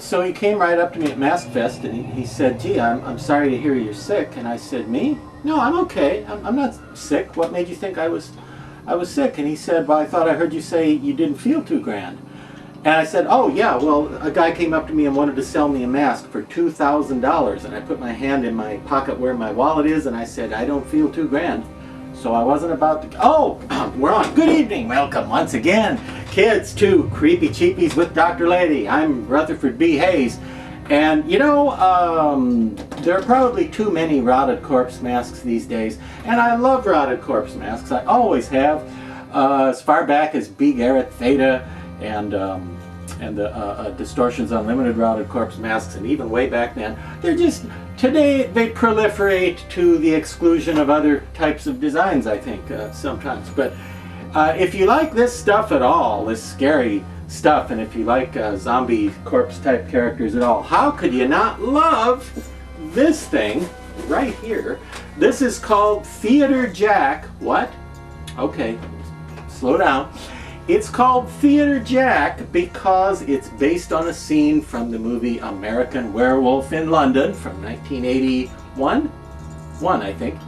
So he came right up to me at Mask Fest and he said, gee, I'm sorry to hear you're sick. And I said, me? No, I'm okay. I'm not sick. What made you think I was sick? And he said, well, I thought I heard you say you didn't feel too grand. And I said, oh yeah, well, a guy came up to me and wanted to sell me a mask for $2,000. And I put my hand in my pocket where my wallet is and I said, I don't feel too grand. So I wasn't about to, oh, we're on. Good evening, welcome once again, kids, to Creepy Cheapies with Dr. Lady. I'm Rutherford B. Hayes, and you know, there are probably too many rotted corpse masks these days, and I love rotted corpse masks. I always have, as far back as B. Garrett Theta and the Distortions Unlimited rotted corpse masks, and even way back then. They're just, today they proliferate to the exclusion of other types of designs, I think, sometimes. But if you like this stuff at all, this scary stuff, and if you like zombie corpse type characters at all, how could you not love this thing right here? This is called Theater Jack. What? Okay, slow down. It's called Theater Jack because it's based on a scene from the movie American Werewolf in London from 1981, I think,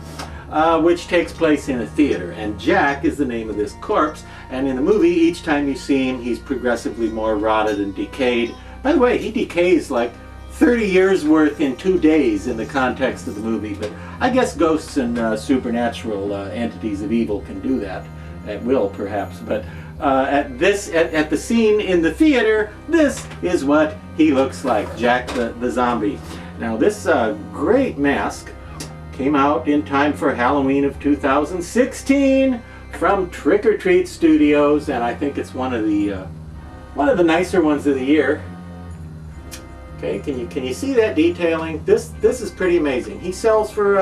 which takes place in a theater. And Jack is the name of this corpse, and in the movie, each time you see him, he's progressively more rotted and decayed. By the way, he decays like 30 years worth in 2 days in the context of the movie, but I guess ghosts and supernatural entities of evil can do that at will, perhaps. But at the scene in the theater, this is what he looks like, Jack the zombie. Now this great mask came out in time for Halloween of 2016 from Trick or Treat Studios, and I think it's one of the nicer ones of the year. Okay, can you see that detailing? This is pretty amazing. He sells for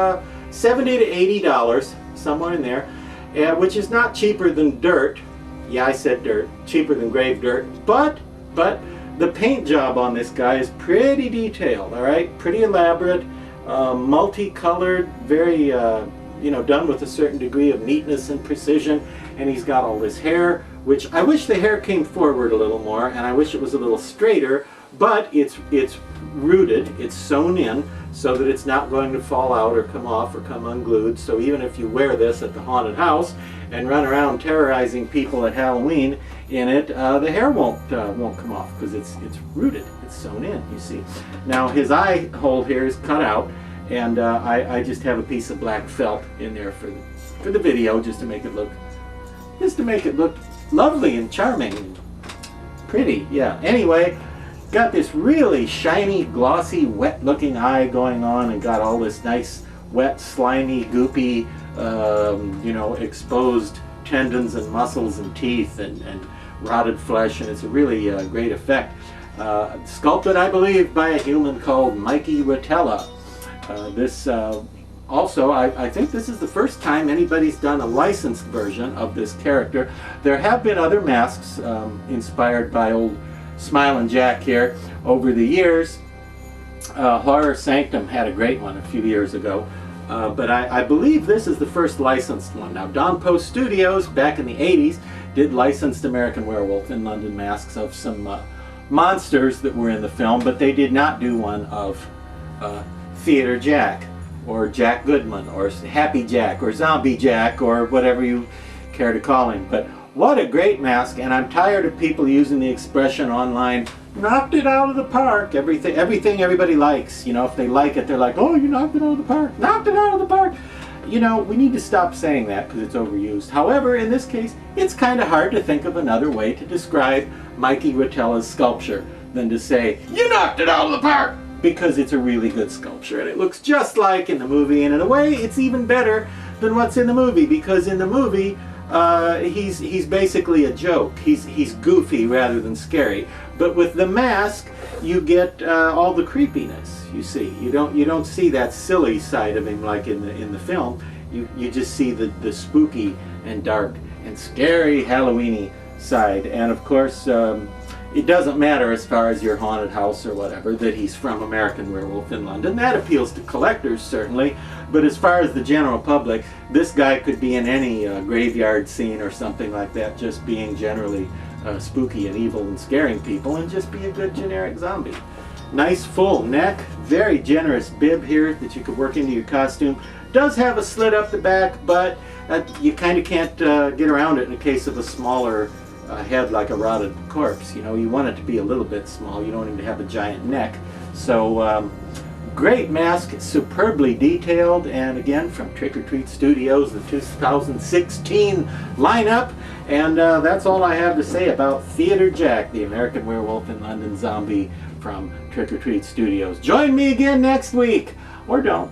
$70 to $80, somewhere in there, which is not cheaper than dirt. Yeah, I said dirt. Cheaper than grave dirt. But the paint job on this guy is pretty detailed, all right? Pretty elaborate, multicolored, very, you know, done with a certain degree of neatness and precision. And he's got all this hair, which I wish the hair came forward a little more, and I wish it was a little straighter, but it's rooted, it's sewn in, so that it's not going to fall out or come off or come unglued. So even if you wear this at the haunted house and run around terrorizing people at Halloween in it, the hair won't come off because it's rooted, it's sewn in, you see. Now his eye hole here is cut out, and I just have a piece of black felt in there for the video, just to make it look lovely and charming and pretty. Yeah, anyway, got this really shiny, glossy, wet looking eye going on, and got all this nice, wet, slimy, goopy, you know, exposed tendons and muscles and teeth and rotted flesh, and it's a really great effect. Sculpted, I believe, by a human called Mikey Rotella. Also, I think this is the first time anybody's done a licensed version of this character. There have been other masks inspired by old Smilin' Jack here over the years. Horror Sanctum had a great one a few years ago, but I believe this is the first licensed one. Now, Don Post Studios back in the 80s did licensed American Werewolf in London masks of some monsters that were in the film, but they did not do one of Theater Jack or Jack Goodman or Happy Jack or Zombie Jack or whatever you care to call him. But what a great mask, and I'm tired of people using the expression online, knocked it out of the park. Everything everybody likes, you know, if they like it, they're like, oh, you knocked it out of the park, knocked it out of the park. You know, we need to stop saying that because it's overused. However, in this case, it's kind of hard to think of another way to describe Mikey Rotella's sculpture than to say, you knocked it out of the park, because it's a really good sculpture, and it looks just like in the movie, and in a way, it's even better than what's in the movie, because in the movie, he's basically a joke. He's goofy rather than scary. But with the mask, you get all the creepiness. You see, you don't see that silly side of him like in the film. You just see the spooky and dark and scary Halloweeny side. And of course, it doesn't matter as far as your haunted house or whatever that he's from American Werewolf in London. That appeals to collectors, certainly, but as far as the general public, this guy could be in any graveyard scene or something like that, just being generally spooky and evil and scaring people, and just be a good generic zombie. Nice full neck, very generous bib here that you could work into your costume. Does have a slit up the back, but you kind of can't get around it in the case of a smaller head like a rotted corpse. You know, you want it to be a little bit small. You don't even have a giant neck. So great mask, superbly detailed, and again from Trick or Treat Studios, the 2016 lineup. And that's all I have to say about Theater Jack, the American Werewolf in London Zombie from Trick or Treat Studios. Join me again next week, or don't.